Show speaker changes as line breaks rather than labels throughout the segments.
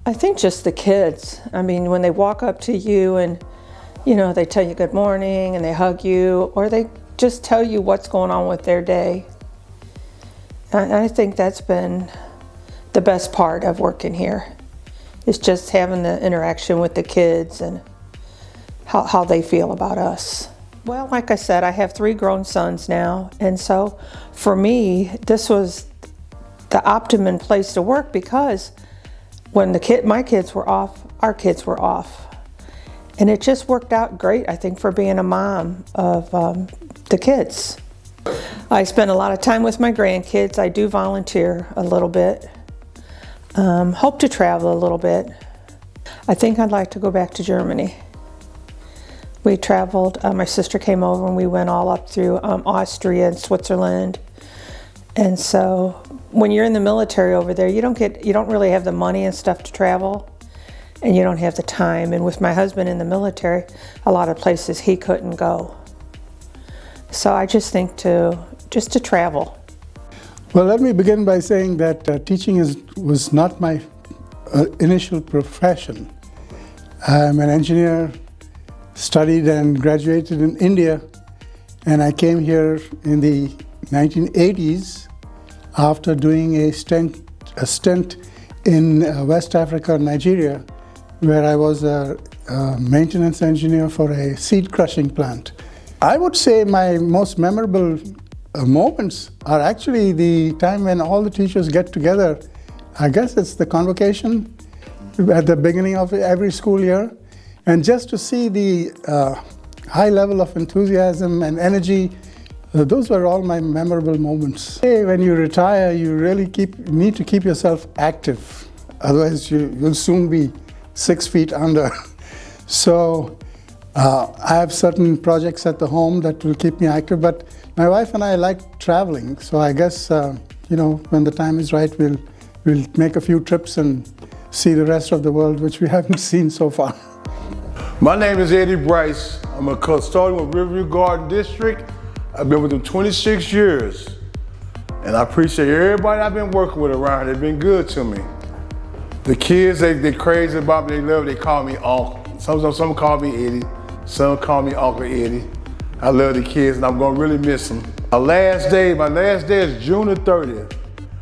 I think just the kids. I mean, when they walk up to you and, they tell you good morning and they hug you, or they just tell you what's going on with their day. I think that's been the best part of working here. It's just having the interaction with the kids and how they feel about us. Well, like I said, I have 3 grown sons now, and so for me, this was the optimum place to work because when my kids were off, our kids were off. And it just worked out great, I think, for being a mom of the kids. I spend a lot of time with my grandkids. I do volunteer a little bit. Hope to travel a little bit. I think I'd like to go back to Germany. We traveled, my sister came over and we went all up through Austria and Switzerland. And so when you're in the military over there, you don't really have the money and stuff to travel, and you don't have the time. And with my husband in the military, a lot of places he couldn't go. So I just think to travel.
Well, let me begin by saying that teaching was not my initial profession. I'm an engineer, studied and graduated in India, and I came here in the 1980s after doing a stint in West Africa, Nigeria, where I was a maintenance engineer for a seed crushing plant. I would say my most memorable moments are actually the time when all the teachers get together. I guess it's the convocation at the beginning of every school year. And just to see the high level of enthusiasm and energy, those were all my memorable moments. When you retire, you really need to keep yourself active. Otherwise, you'll soon be 6 feet under. So I have certain projects at the home that will keep me active, but my wife and I like traveling. So I guess, when the time is right, we'll make a few trips and see the rest of the world, which we haven't seen so far.
My name is Eddie Brice. I'm a custodian with Riverview Gardens District. I've been with them 26 years. And I appreciate everybody I've been working with around here. They've been good to me. The kids, they crazy about me, they love me, they call me Uncle. Some call me Eddie, some call me Uncle Eddie. I love the kids and I'm gonna really miss them. My last day is June the 30th.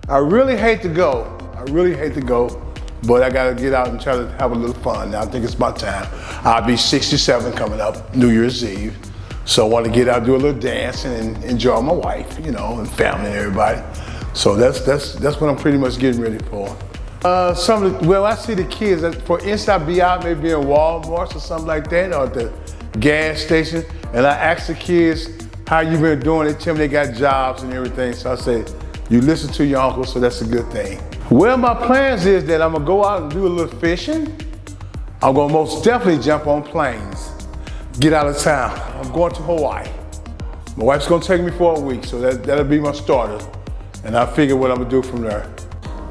I really hate to go, but I gotta get out and try to have a little fun now. I think it's my time. I'll be 67 coming up, New Year's Eve. So I want to get out, do a little dancing and enjoy my wife, and family and everybody. So that's what I'm pretty much getting ready for. I see the kids, for instance, I'll be out maybe in Walmart or something like that, or at the gas station, and I ask the kids, how you been doing? They tell me they got jobs and everything. So I say, you listen to your uncle, so that's a good thing. Well, my plans is that I'm gonna go out and do a little fishing. I'm gonna most definitely jump on planes, get out of town. I'm going to Hawaii. My wife's gonna take me for a week, so that'll be my starter. And I'll figure what I'm gonna do from there.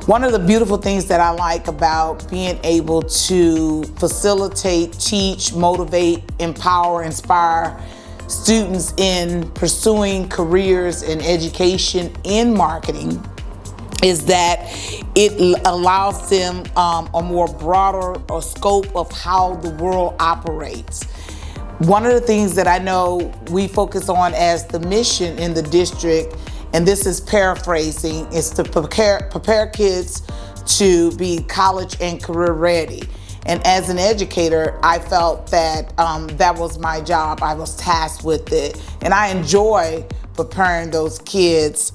One of the beautiful things that I like about being able to facilitate, teach, motivate, empower, inspire students in pursuing careers in education in marketing is that it allows them a more broader scope of how the world operates. One of the things that I know we focus on as the mission in the district, and this is paraphrasing, is to prepare kids to be college and career ready. And as an educator, I felt that that was my job. I was tasked with it. And I enjoy preparing those kids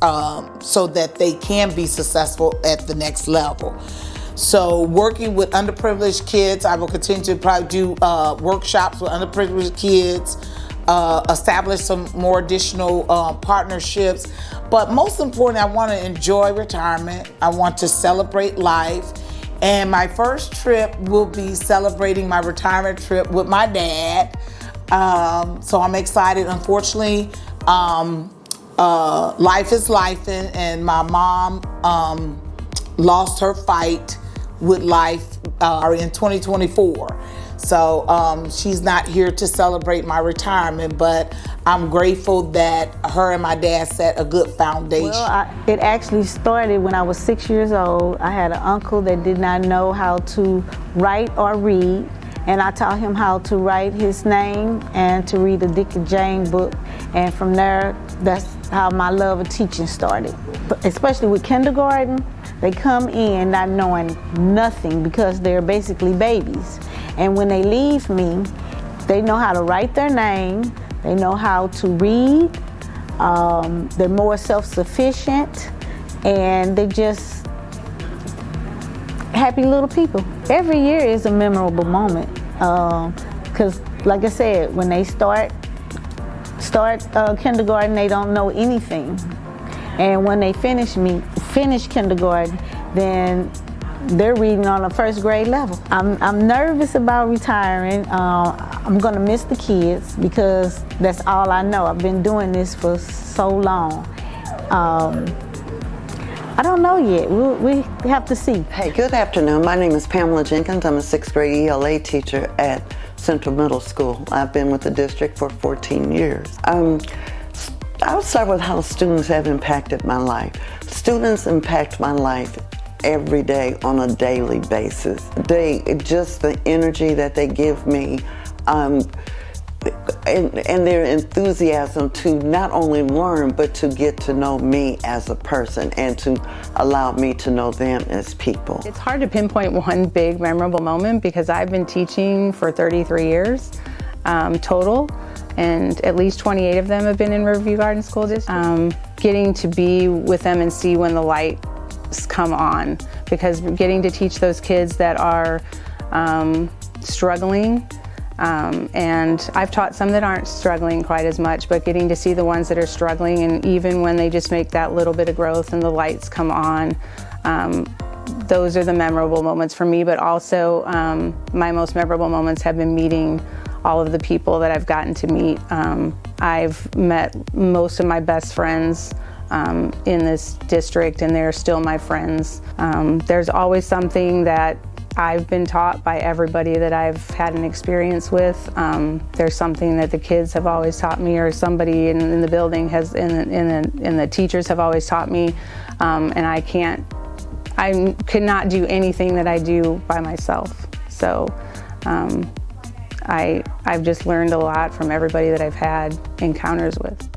so that they can be successful at the next level. So working with underprivileged kids, I will continue to probably do workshops with underprivileged kids, establish some more additional partnerships. But most importantly, I want to enjoy retirement. I want to celebrate life. And my first trip will be celebrating my retirement trip with my dad. So I'm excited. Unfortunately, life is life, and my mom lost her fight with life in 2024. So she's not here to celebrate my retirement, but I'm grateful that her and my dad set a good foundation.
Well, it actually started when I was 6 years old. I had an uncle that did not know how to write or read, and I taught him how to write his name and to read the Dick and Jane book. And from there, that's how my love of teaching started. But especially with kindergarten, they come in not knowing nothing because they're basically babies. And when they leave me, they know how to write their name, they know how to read, they're more self-sufficient, and they just happy little people. Every year is a memorable moment, because like I said, when they start kindergarten, they don't know anything. And when they finish kindergarten, then they're reading on a first grade level. I'm nervous about retiring. I'm gonna miss the kids because that's all I know. I've been doing this for so long. I don't know yet. We have to see.
Hey, good afternoon. My name is Pamela Jenkins. I'm a 6th grade ELA teacher at Central Middle School. I've been with the district for 14 years. I'll start with how students have impacted my life. Students impact my life every day on a daily basis. Just the energy that they give me, and their enthusiasm to not only learn, but to get to know me as a person and to allow me to know them as people.
It's hard to pinpoint one big memorable moment because I've been teaching for 33 years total, and at least 28 of them have been in Riverview Gardens School District. Getting to be with them and see when the lights come on, because getting to teach those kids that are struggling, and I've taught some that aren't struggling quite as much, but getting to see the ones that are struggling, and even when they just make that little bit of growth and the lights come on, those are the memorable moments for me. But also my most memorable moments have been meeting all of the people that I've gotten to meet. I've met most of my best friends in this district, and they're still my friends. There's always something that I've been taught by everybody that I've had an experience with. There's something that the kids have always taught me, or somebody in the building has, and the teachers have always taught me, and I could not do anything that I do by myself. So I've just learned a lot from everybody that I've had encounters with.